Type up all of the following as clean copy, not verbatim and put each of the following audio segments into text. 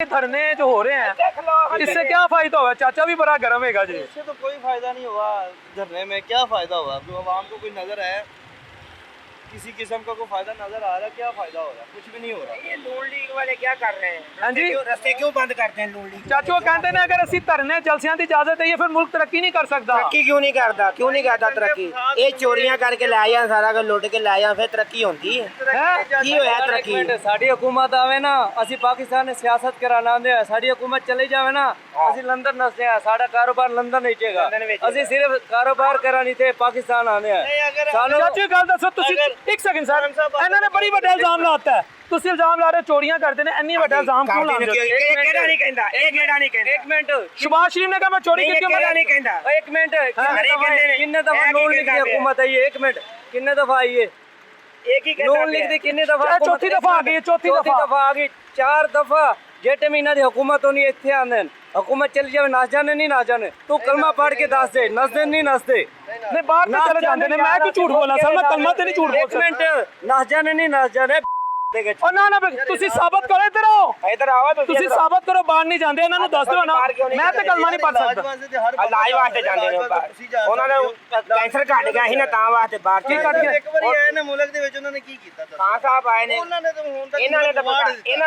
धरने जो हो रहे हैं इससे क्या फायदा हुआ? चाचा भी बड़ा गर्म है जी। इससे तो कोई फायदा नहीं हुआ। धरने में क्या फायदा हुआ? जो आवाम को कोई नजर है, किसी किस्म का कोई फायदा नजर आ रहा है? क्या फायदा हो रहा है? कुछ भी नहीं हो रहा। ये नून लीग वाले क्या कर रहे हैं? हाँ जी, रस्ते क्यों बंद करते हैं? नून लीग चाचू कहते हैं अगर असि धरने जलसियां की इजाजत है फिर मुल्क तरक्की नहीं कर सकता। तरक्की क्यों नहीं करता? क्यों नहीं करता तरक्की? ये चोरियां करके लाया, सारा कुछ लुट के लाया, फिर तरक्की होती है? की होया तरक्की? साडी हुकूमत आवे ना, असि पाकिस्तान ने सियासत कराना आंदे है। साडी हुकूमत चली जावे ना, असि लंदन नसदे हैं। साडा कारोबार लंदन वेचेगा। असि सिर्फ कारोबार करानी थे, पाकिस्तान आने हैं। चाचू गल दसो तुसी, एक सेकंड सर, ਇਹਨਾਂ ਨੇ ਬੜੀ ਵੱਡਾ ਇਲਜ਼ਾਮ ਲਾਤਾ ਹੈ। ਤੁਸੀਂ ਇਲਜ਼ਾਮ ਲਾ ਰਹੇ ਚੋਰੀਆਂ ਕਰਦੇ ਨੇ, ਇੰਨੀ ਵੱਡਾ ਇਲਜ਼ਾਮ ਕਿਉਂ ਲਾਉਂਦੇ ਹੋ? ਇਹ ਕਿਹੜਾ ਨਹੀਂ ਕਹਿੰਦਾ? ਇਹ ਕਿਹੜਾ ਨਹੀਂ ਕਹਿੰਦਾ? एक मिनट, ਸ਼ਬਾਸ਼ ਸ਼ਰੀਫ ਨੇ ਕਹਾ ਮੈਂ ਚੋਰੀ ਕੀਤੀ। ਕਿਹੜਾ ਨਹੀਂ ਕਹਿੰਦਾ? एक मिनट, किन्ने दफा नून लीग की हुकूमत आई है? एक मिनट, किन्ने दफा आई है एक ही कहता नून लीग दी? किन्ने दफा? चौथी दफा आ गई, चौथी दफा आ गई। 4 दफा जेटे महीना दी हुकूमत होनी इत्थे आंदे न। हुकूमत चली जावे, नस जाने नहीं नस जाने। तू कलमा पढ़ के दस दे, नसदे नहीं नसदे। नहीं बाहर तो चले जाते ने, मैं क्यों झूठ बोला सर? मैं कलमा ते नहीं झूठ बोल एक मिनट, नस जाने नहीं नस जाने। और ना ना ਤੁਸੀਂ ਸਾਬਤ ਕਰੋ, ਇੱਧਰ ਆਓ, इधर आओ तो ਤੁਸੀਂ ਸਾਬਤ ਕਰੋ ਬਾਹਰ ਨਹੀਂ ਜਾਂਦੇ। ਇਹਨਾਂ ਨੂੰ ਦੱਸ ਦਿਓ ਨਾ, ਮੈਂ ਤੇ ਕਲਮਾ ਨਹੀਂ ਪੜ ਸਕਦਾ। ਇਲਾਜ ਵਾਸਤੇ ਜਾਂਦੇ ਨੇ ਬਾਹਰ। ਉਹਨਾਂ ਦਾ ਕੈਂਸਰ ਘਟ ਗਿਆ ਸੀ ਨਾ, ਤਾਂ ਵਾਸਤੇ ਬਾਹਰ ਕੀ ਕੱਢ ਗਿਆ? ਇੱਕ ਵਾਰੀ ਆਏ ਨੇ ਮੁਲਕ ਦੇ ਵਿੱਚ, ਉਹਨਾਂ ਨੇ ਕੀ ਕੀਤਾ? ਖਾਨ ਸਾਹਿਬ ਆਏ ਨੇ, ਉਹਨਾਂ ਨੇ ਤਾਂ ਹੁਣ ਤੱਕ ਇਹਨਾਂ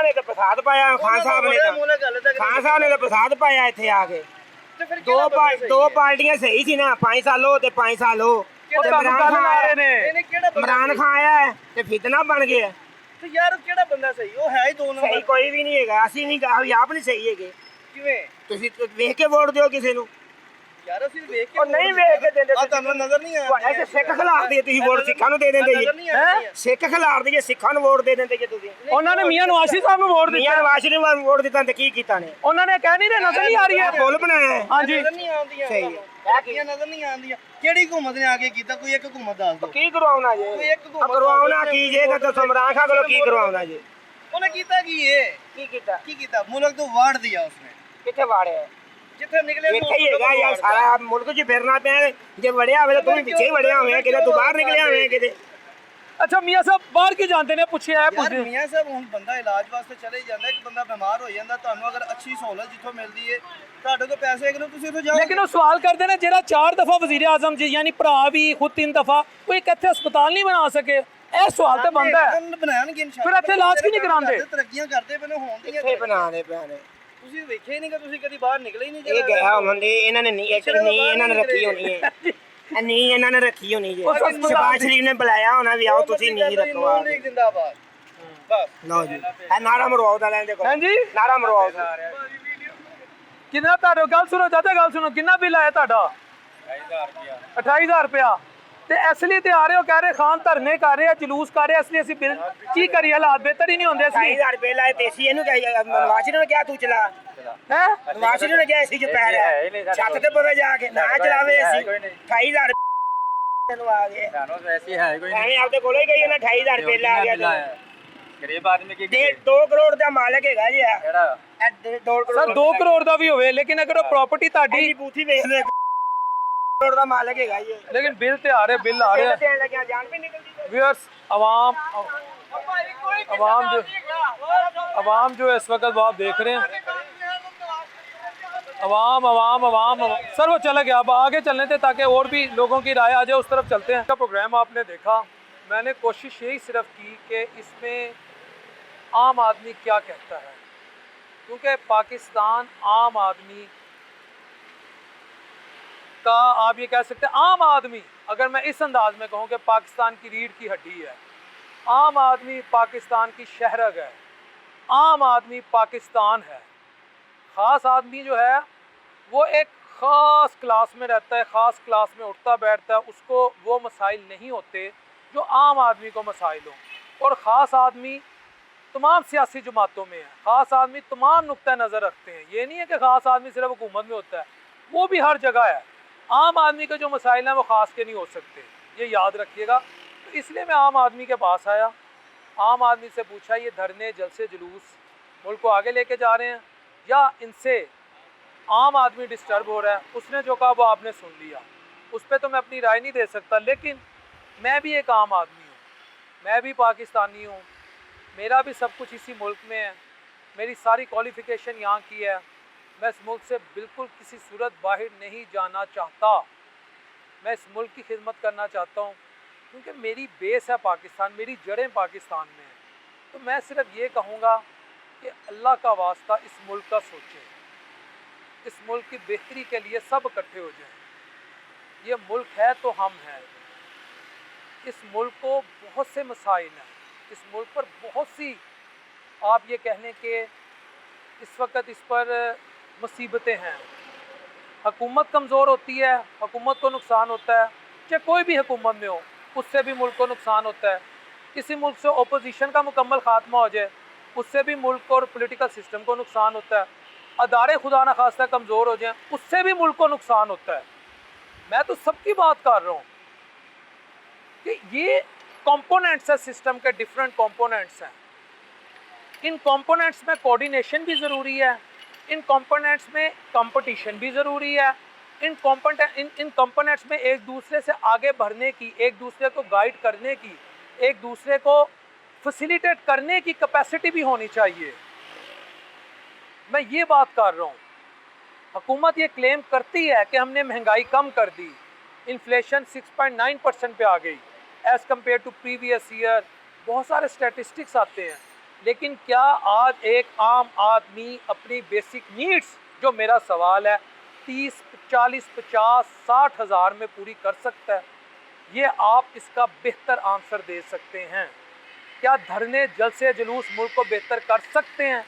ਨੇ ਤਾਂ ਫਸਾਦ ਪਾਇਆ। ਖਾਨ ਸਾਹਿਬ ਨੇ ਤਾਂ ਮੁਲਕ ਹਲੇ ਤੱਕ ਖਾਨ ਸਾਹਿਬ ਨੇ ਤਾਂ ਫਸਾਦ ਪਾਇਆ ਇੱਥੇ ਆ ਕੇ। ਦੋ ਪਾਰਟੀਆਂ ਸਹੀ ਸੀ ਨਾ, 5 ਸਾਲ ਹੋ ਤੇ 5 ਸਾਲ ਹੋ। ਉਹ ਤੁਹਾਨੂੰ ਗੱਲ ਲਾ ਰਹੇ ਨੇ। ਇਮਰਾਨ ਖਾਨ ਆਇਆ ਹੈ ਤੇ ਫਿਤਨਾ ਬਣ ਗਿਆ। ਤੇ ਯਾਰ ਕਿਹੜਾ ਬੰਦਾ ਸਹੀ? ਉਹ ਹੈ ਹੀ ਦੋ ਨੰਬਰ। ਸਹੀ ਕੋਈ ਵੀ ਨਹੀਂ ਹੈਗਾ। ਅਸੀਂ ਨਹੀਂ ਆਪ ਨਹੀਂ ਸਹੀ ਹੈਗੇ। ਕਿਵੇਂ? ਤੁਸੀਂ ਵੇਖ ਕੇ ਵੋਟ ਦਿਓ ਕਿਸੇ ਨੂੰ। ਯਾਰ ਅਸੀਂ ਵੇਖ ਕੇ ਉਹ ਨਹੀਂ ਵੇਖ ਕੇ ਦਿੰਦੇ। ਤੁਹਾਨੂੰ ਨਜ਼ਰ ਨਹੀਂ ਆਇਆ? ਐਸੇ ਸਿੱਖ ਖਿਲਾਫ ਦੀ ਤੁਸੀਂ ਵੋਟ ਸਿੱਖਾਂ ਨੂੰ ਦੇ ਦਿੰਦੇ ਜੀ। ਸਿੱਖ ਖਿਲਾਫ ਦੀ ਸਿੱਖਾਂ ਨੂੰ ਵੋਟ ਦੇ ਦਿੰਦੇ ਜੀ ਤੁਸੀਂ। ਉਹਨਾਂ ਨੇ ਮੀਆਂ ਨਵਾਜ਼ੀ ਸਾਹਿਬ ਨੂੰ ਵੋਟ ਦਿੱਤੀ। ਮੀਆਂ ਨਵਾਜ਼ ਸ਼ਰੀਫ ਨੂੰ ਵੋਟ ਦਿੱਤਾ ਤੇ ਕੀ ਕੀਤਾ ਨੇ? ਉਹਨਾਂ ਨੇ ਕਹਿ ਨਹੀਂ ਰਹੇ ਨਜ਼ਰ ਨਹੀਂ ਆ ਰਹੀ ਹੈ। ਪੁੱਲ ਬਣਾਇਆ। ਹਾਂਜੀ ਨਜ਼ਰ ਨਹੀਂ ਆਉਂਦੀਆਂ। ਸਹੀ ਇਹ ਨਜ਼ਰ ਨਹੀਂ ਆਉਂਦੀਆਂ। ਕਿਹੜੀ ਹੁਕੂਮਤ ਨੇ ਆ ਕੇ ਕੀਤਾ? ਕੋਈ ਇੱਕ ਹੁਕੂਮਤ ਦੱਸ ਦਿਓ। ਕੀ ਕਰਵਾਉਣਾ ਜੇ? ਕੋਈ ਇੱਕ ਹੁਕੂਮਤ ਕਰਵਾਉਣਾ ਕੀ ਜੇ? ਦੱਸੋ ਇਮਰਾਨ ਖਾਨ ਕੋਲੋਂ ਕੀ ਕਰਵਾਉਣਾ ਜੇ? ਉਹਨੇ ਕੀਤਾ ਕੀ ਇਹ? ਕੀ ਕੀਤਾ? ਕੀ ਕੀਤਾ? ਮੁਲਕ ਤੋਂ ਵਾੜ ਦਿਆ ਉਸਨੇ। ਕਿੱਥੇ ਵਾੜਿਆ? ਜਿੱਥੇ ਨਿਕਲੇ ਇੱਥੇ ਹੀ ਹੈਗਾ ਯਾਰ, ਸਾਰਾ ਮੁਲਕ 'ਚ ਫਿਰਨਾ ਪਿਆ। ਜੇ ਵੜਿਆ ਹੋਵੇ ਤਾਂ ਤੂੰ ਵੀ ਪਿੱਛੇ ਹੀ ਵੜਿਆ ਹੋਇਆ ਕਿਤੇ, ਤੂੰ ਬਾਹਰ ਨਿਕਲਿਆ ਹੋਇਆ ਕਿਤੇ। ਅੱਛਾ ਮੀਆਂ ਸਾਹਿਬ ਬਾਹਰ ਕੀ ਜਾਂਦੇ ਨੇ? ਪੁੱਛਿਆ ਹੈ ਯਾਰ ਪੁੱਛਦੇ। ਮੀਆਂ ਸਾਹਿਬ ਹੁਣ ਬੰਦਾ ਇਲਾਜ ਵਾਸਤੇ ਚਲੇ ਹੀ ਜਾਂਦਾ। ਇੱਕ ਬੰਦਾ ਬਿਮਾਰ ਹੋ ਜਾਂਦਾ, ਤੁਹਾਨੂੰ ਅਗਰ ਅੱਛੀ ਸਹੂਲਤ ਜਿੱਥੋਂ ਮਿਲਦੀ ਹੈ, ਤੁਹਾਡੇ ਕੋਲ ਪੈਸੇ ਹੈਗੇ ਨੇ, ਤੁਸੀਂ ਉੱਥੇ ਜਾਓ। ਲੇਕਿਨ ਉਹ ਸਵਾਲ ਕਰਦੇ ਨੇ ਜਿਹੜਾ 4 ਦਫਾ ਵਜ਼ੀਰ ਆਜ਼ਮ ਜੀ ਯਾਨੀ ਭਰਾ ਵੀ ਖੁਦ 3 ਦਫਾ, ਕੋਈ ਇੱਕ ਇੱਥੇ ਹਸਪਤਾਲ ਨਹੀਂ ਬਣਾ ਸਕੇ। ਇਹ ਸਵਾਲ ਤੇ ਬਣਦਾ ਹੈ। ਬਣਾਉਣਗੇ ਇਨਸ਼ਾਅੱਲਾ। ਫਿਰ ਇੱਥੇ ਇਲਾਜ ਕਿਉਂ ਨਹੀਂ ਕਰਾਉਂਦੇ? ਤਰੱਕੀਆਂ ਕਰਦੇ ਪਏ ਨੇ, ਹੋਣ ਦੀਆਂ। ਕਿੱਥੇ ਬਣਾਉਂਦੇ ਪਏ ਨੇ? ਤੁਸੀਂ ਵੇਖਿਆ ਹੀ ਨਹੀਂ ਕਿ ਤੁਸੀਂ ਕਦੀ ਬਾਹਰ ਨਿਕਲੇ ਹੀ ਨਹੀਂ। ਇਹ ਗਿਆ ਹੁੰਦੇ ਇਹਨਾਂ ਨੇ ਨਹੀਂ, ਇੱਕ ਨਹੀਂ ਇਹਨਾਂ ਨੇ ਰੱਖੀ ਹੋਣੀ ਹੈ। ਨਹੀਂ ਇਹਨਾਂ ਨੇ ਰੱਖੀ ਹੋਣੀ ਜੇ। ਸ਼ਬਾਜ਼ ਸ਼ਰੀਫ ਨੇ ਬੁਲਾਇਆ ਹੋਣਾ ਵੀ ਆਓ ਤੁਸੀਂ ਨਹੀਂ ਰੱਖਵਾ। ਜਿੰਦਾਬਾਦ। ਬਸ ਲਓ ਜੀ, ਇਹ ਨਾਰਾ ਮਰਵਾਓ ਦਾ ਲੈਣ ਦੇਖੋ। ਹਾਂਜੀ ਨਾਰਾ ਮਰਵਾਓ ਦਾ। ਕਿੰਨਾ ਤੁਹਾਡਾ? ਗੱਲ ਸੁਣੋ ਚਾਚਾ, ਗੱਲ ਸੁਣੋ। ਕਿੰਨਾ ਬਿੱਲ ਆਇਆ ਤੁਹਾਡਾ? 28,000 ਰੁਪਇਆ। ਤੇ ਇਸ ਲਈ ਤੇ ਆ ਰਹੇ ਹੋ, ਕਹਿ ਰਹੇ ਖਾਨ ਧਰਨੇ ਕਰ ਰਹੇ ਆ, ਜਲੂਸ ਕਰ ਰਹੇ, ਇਸ ਲਈ ਅਸੀਂ ਬਿੱਲ ਕੀ ਕਰੀਏ? ਹਾਲਾਤ ਬਿਹਤਰ ਹੀ ਨਹੀਂ ਹੁੰਦੇ ਇਸ ਲਈ। 2,000 ਰੁਪਏ ਲਾਏ ਤੇ ਸੀ ਇਹਨੂੰ ਕਿਹਾ। ਨਵਾਜ਼ ਸ਼ਰੀਫ ਨੇ ਕਿਹਾ ਤੂੰ ਚਲਾ। ਹੈ ਨਵਾਜ਼ ਸ਼ਰੀਫ ਨੇ ਕਿਹਾ ਸੀ ਜੋ ਪੈ ਰਿਹਾ ਛੱਤ ਤੇ ਪਵੇ ਜਾ ਕੇ ਨਾ ਚਲਾਵੇ। ਅਸੀਂ 28,000 ਨੂੰ ਆ ਗਏ। ਐਸੀ ਹੈ ਕੋਈ ਐਵੇਂ ਆਪਦੇ ਕੋਲੇ ਹੀ ਗਈ, ਉਹਨੇ 28,000 ਰੁਪਏ ਲਾ ਗਿਆ। ਗਰੀਬ ਆਦਮੀ ਕੀ 2 ਕਰੋੜ ਦਾ ਮਾਲਕ ਹੈਗਾ ਜੀ। ਕਿਹੜਾ? 2 ਕਰੋੜ। ਸਰ 2 ਕਰੋੜ ਦਾ ਵੀ ਹੋਵੇ, ਲੇਕਿਨ ਅਗਰ ਉਹ ਪ੍ਰਾਪਰਟੀ ਤੁਹਾਡੀ, ਜੀ ਬੂਥੀ ਵੇਖ ਲੈ, ਕਰੋੜ ਦਾ ਮਾਲਕ ਹੈਗਾ ਜੀ। ਲੇਕਿਨ ਬਿੱਲ ਤੇ ਆ ਰਹੇ, ਬਿੱਲ ਆ ਰਹੇ ਦੇਣ ਲੱਗਿਆ ਜਾਨ ਵੀ ਨਿਕਲਦੀ। व्यूअर्स आवाम जो है इस वक्त वो आप देख रहे हैं, अवाम सर वो चला गया। अब आगे चलने थे ताकि और भी लोगों की राय आ जाए, उस तरफ चलते हैं। प्रोग्राम आपने देखा, मैंने कोशिश यही सिर्फ की कि इसमें आम आदमी क्या कहता है, क्योंकि पाकिस्तान आम आदमी का, आप ये कह सकते हैं आम आदमी, अगर मैं इस अंदाज में कहूँ कि पाकिस्तान की रीढ़ की हड्डी है, आम आदमी पाकिस्तान की शहरग है, आम आदमी पाकिस्तान है। ख़ास आदमी जो है वो एक ख़ास क्लास में रहता है, ख़ास क्लास में उठता बैठता है, उसको वो मसाइल नहीं होते जो आम आदमी को मसाइल हों। और ख़ास आदमी तमाम सियासी जमातों में है, ख़ास आदमी तमाम नुक्ता नज़र रखते हैं। ये नहीं है कि ख़ास आदमी सिर्फ हुकूमत में होता है, वो भी हर जगह है। आम आदमी के जो मसाइल हैं वो ख़ास के नहीं हो सकते, ये याद रखिएगा। तो इसलिए मैं आम आदमी के पास आया, आम आदमी से पूछा ये धरने जलसे जुलूस मुल्क को आगे लेके जा रहे हैं या इनसे आम आदमी डिस्टर्ब हो रहा है। उसने जो कहा वो आपने सुन लिया, उस पर तो मैं अपनी राय नहीं दे सकता, लेकिन मैं भी एक आम आदमी हूँ, मैं भी पाकिस्तानी हूँ, मेरा भी सब कुछ इसी मुल्क में है, मेरी सारी क्वालिफ़िकेशन यहाँ की है। मैं इस मुल्क से बिल्कुल किसी सूरत बाहर नहीं जाना चाहता। मैं इस मुल्क की खिदमत करना चाहता हूँ क्योंकि मेरी बेस है पाकिस्तान, मेरी जड़ें पाकिस्तान में हैं। तो मैं सिर्फ ये कहूँगा कि अल्लाह का वास्ता इस मुल्क का सोचें, इस मुल्क की बेहतरी के लिए सब इकट्ठे हो जाएं। ये मुल्क है तो हम हैं। इस मुल्क को बहुत से मसाइल हैं, इस मुल्क पर बहुत सी, आप ये कह लें कि इस वक्त इस पर मुसीबतें हैं। हुकूमत कमज़ोर होती है, हुकूमत को नुकसान होता है, चाहे कोई भी हुकूमत में हो, उससे भी मुल्क को नुकसान होता है। किसी मुल्क से ओपोजिशन का मुकम्मल ख़ात्मा हो जाए, उससे भी मुल्क और पॉलिटिकल सिस्टम को नुकसान होता है। अदारे खुदा न खास्ता कमज़ोर हो जाएं, उससे भी मुल्क को नुकसान होता है। मैं तो सबकी बात कर रहा हूँ कि ये कंपोनेंट्स है, सिस्टम के डिफरेंट कंपोनेंट्स हैं। इन कंपोनेंट्स में कोऑर्डिनेशन भी ज़रूरी है, इन कंपोनेंट्स में कंपटीशन भी ज़रूरी है, इन कंपोनेंट्स में एक दूसरे से आगे बढ़ने की, एक दूसरे को गाइड करने की, एक दूसरे को फैसिलिटेट करने की कैपेसिटी भी होनी चाहिए। मैं ये बात कर रहा हूँ। हुकूमत ये क्लेम करती है कि हमने महंगाई कम कर दी, इन्फ्लेशन 6.9% पे आ गई as compared to previous year. बहुत सारे स्टैटिस्टिक्स आते हैं, लेकिन क्या आज एक आम आदमी अपनी बेसिक नीड्स, जो मेरा सवाल है, 30, 40, 50, 60 हज़ार में पूरी कर सकता है? ये आप इसका बेहतर आंसर दे सकते हैं। क्या धरने, जलसे, जुलूस मुल्क को बेहतर कर सकते हैं?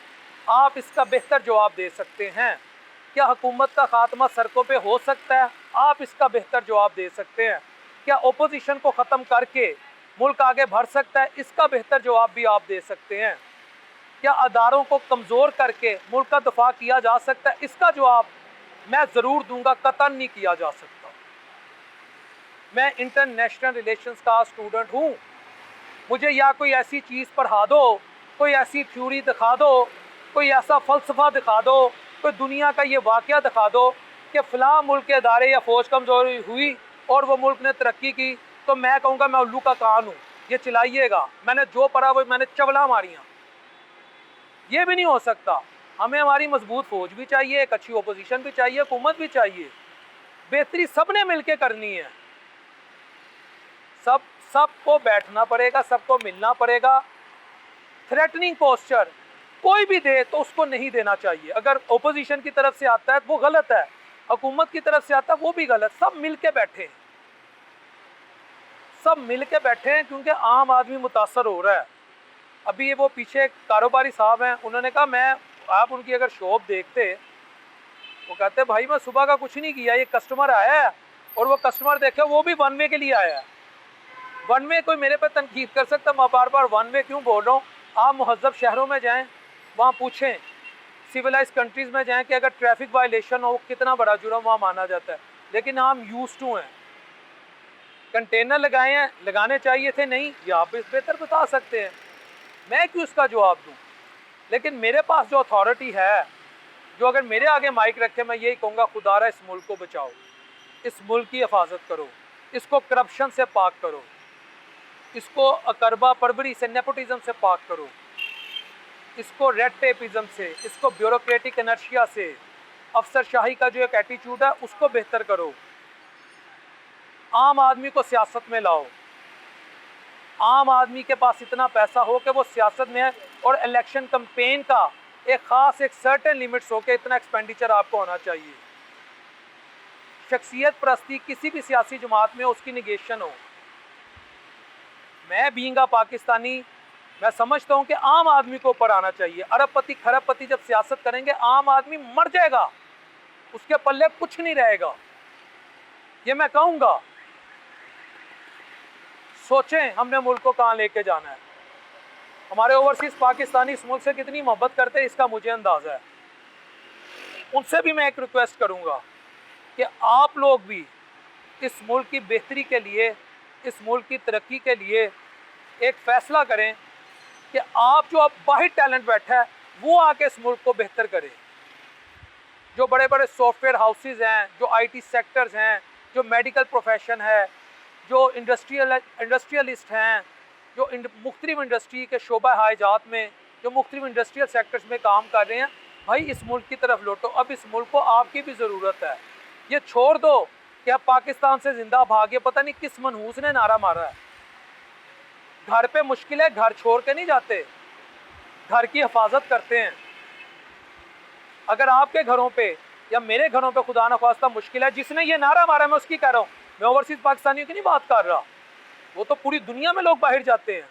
आप इसका बेहतर जवाब दे सकते हैं। क्या हुकूमत का खात्मा सड़कों पे हो सकता है? आप इसका बेहतर जवाब दे सकते हैं। क्या ओपोजिशन को ख़त्म करके मुल्क आगे बढ़ सकता है? इसका बेहतर जवाब भी आप दे सकते हैं। क्या अदारों को कमज़ोर करके मुल्क का दफा किया जा सकता है? इसका जवाब मैं ज़रूर दूंगा, कतई नहीं किया जा सकता। मैं इंटरनेशनल रिलेशंस का स्टूडेंट हूँ। मुझे या कोई ऐसी चीज़ पढ़ा दो, कोई ऐसी थ्योरी दिखा दो, कोई ऐसा फ़लसफ़ा दिखा दो, कोई दुनिया का ये वाक़या दिखा दो कि फ़लाँ मुल्क के अदारे या फ़ौज कमज़ोर हुई और वो मुल्क ने तरक्की की, तो मैं कहूँगा मैं उल्लू का कान हूँ, ये चिल्लाइएगा। मैंने जो पढ़ा वो मैंने चवला मारियाँ। ये भी नहीं हो सकता। हमें हमारी मजबूत फ़ौज भी चाहिए, एक अच्छी ओपोजिशन भी चाहिए, हुकूमत भी चाहिए। बेहतरी सब ने मिल के करनी है। सबको बैठना पड़ेगा, सबको मिलना पड़ेगा। थ्रेटनिंग पोस्चर कोई भी दे तो उसको नहीं देना चाहिए। अगर ओपोजिशन की तरफ से आता है वो गलत है, हुकूमत की तरफ से आता है वो भी गलत। सब मिल के बैठे, सब मिल के बैठे हैं, क्योंकि आम आदमी मुतासर हो रहा है। अभी ये वो पीछे कारोबारी साहब हैं, उन्होंने कहा मैं, आप उनकी अगर शॉप देखते, वो कहते भाई मैं सुबह का कुछ नहीं किया, ये कस्टमर आया है और वो कस्टमर देखे वो भी वन वे के लिए आया है। वन वे कोई मेरे पे तनकीद कर सकता, मैं बार बार वन वे क्यों बोल रहा हूँ? आप मुहज़्ज़ब शहरों में जाएं, वहाँ पूछें, सिविलाइज कंट्रीज़ में जाएं कि अगर ट्रैफिक वायलेशन हो कितना बड़ा जुर्म वहाँ माना जाता है। लेकिन हम यूज़ टू हैं। कंटेनर लगाए हैं, लगाने चाहिए थे नहीं, ये आप बेहतर बता सकते हैं, मैं क्यों इसका जवाब दूँ? लेकिन मेरे पास जो अथॉरिटी है, जो अगर मेरे आगे माइक रखे, मैं यही कहूँगा खुदारा इस मुल्क को बचाओ, इस मुल्क की हिफाजत करो, इसको करप्शन से पाक करो, इसको अकरबा परवरी से, नेपोटिज्म से पाक करो, इसको रेड टेपिज्म से, इसको ब्यूरोक्रेटिक इनर्शिया से, अफसरशाही का जो एक एटीट्यूड है उसको बेहतर करो। आम आदमी को सियासत में लाओ। आम आदमी के पास इतना पैसा हो कि वो सियासत में है, और इलेक्शन कैंपेन का एक ख़ास, एक सर्टेन लिमिट्स हो के इतना एक्सपेंडिचर आपको होना चाहिए। शख्सियत परस्ती किसी भी सियासी जमात में उसकी निगेशन हो। मैं बींगा पाकिस्तानी, मैं समझता हूँ कि आम आदमी को ऊपर आना चाहिए। अरबपति खरबपति जब सियासत करेंगे, आम आदमी मर जाएगा, उसके पल्ले कुछ नहीं रहेगा, ये मैं कहूँगा। सोचें हमने मुल्क को कहाँ लेके जाना है। हमारे ओवरसीज़ पाकिस्तानी इस मुल्क से कितनी मोहब्बत करते हैं, इसका मुझे अंदाज़ा है। उनसे भी मैं एक रिक्वेस्ट करूँगा कि आप लोग भी इस मुल्क की बेहतरी के लिए, इस मुल्क की तरक्की के लिए एक फ़ैसला करें कि आप जो अब बाहर टैलेंट बैठा है वो आके इस मुल्क को बेहतर करें। जो बड़े बड़े सॉफ्टवेयर हाउसेज़ हैं, जो आईटी सेक्टर्स हैं, जो मेडिकल प्रोफेशन है, जो इंडस्ट्रियलिस्ट हैं, जो मुख्तलिफ इंडस्ट्री के शोबा हाइजात में जो मुख्तलिफ इंडस्ट्रियल सेक्टर्स में काम कर रहे हैं, भाई इस मुल्क की तरफ लौटो। अब इस मुल्क को आपकी भी ज़रूरत है। ये छोड़ दो कि अब पाकिस्तान से जिंदा भागे, पता नहीं किस मनहूस ने नारा मारा है। घर पे मुश्किल है, घर छोड़ के नहीं जाते, घर की हिफाजत करते हैं। अगर आपके घरों पे या मेरे घरों पे खुदा न ख्वास्ता मुश्किल है, जिसने ये नारा मारा, मैं उसकी कह रहा हूँ, मैं ओवरसीज पाकिस्तानियों की नहीं बात कर रहा। वो तो पूरी दुनिया में लोग बाहर जाते हैं।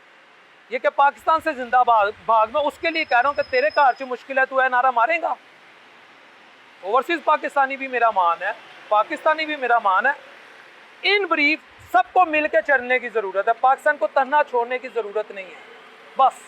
ये कि पाकिस्तान से जिंदा भाग, मैं उसके लिए कह रहा हूँ कि तेरे घर से मुश्किल है, तू है नारा मारेगा। ओवरसीज पाकिस्तानी भी मेरा मान है, पाकिस्तानी भी मेरा मान है। इन ब्रीफ सबको मिलकर चलने की ज़रूरत है, पाकिस्तान को तन्हा छोड़ने की ज़रूरत नहीं है। बस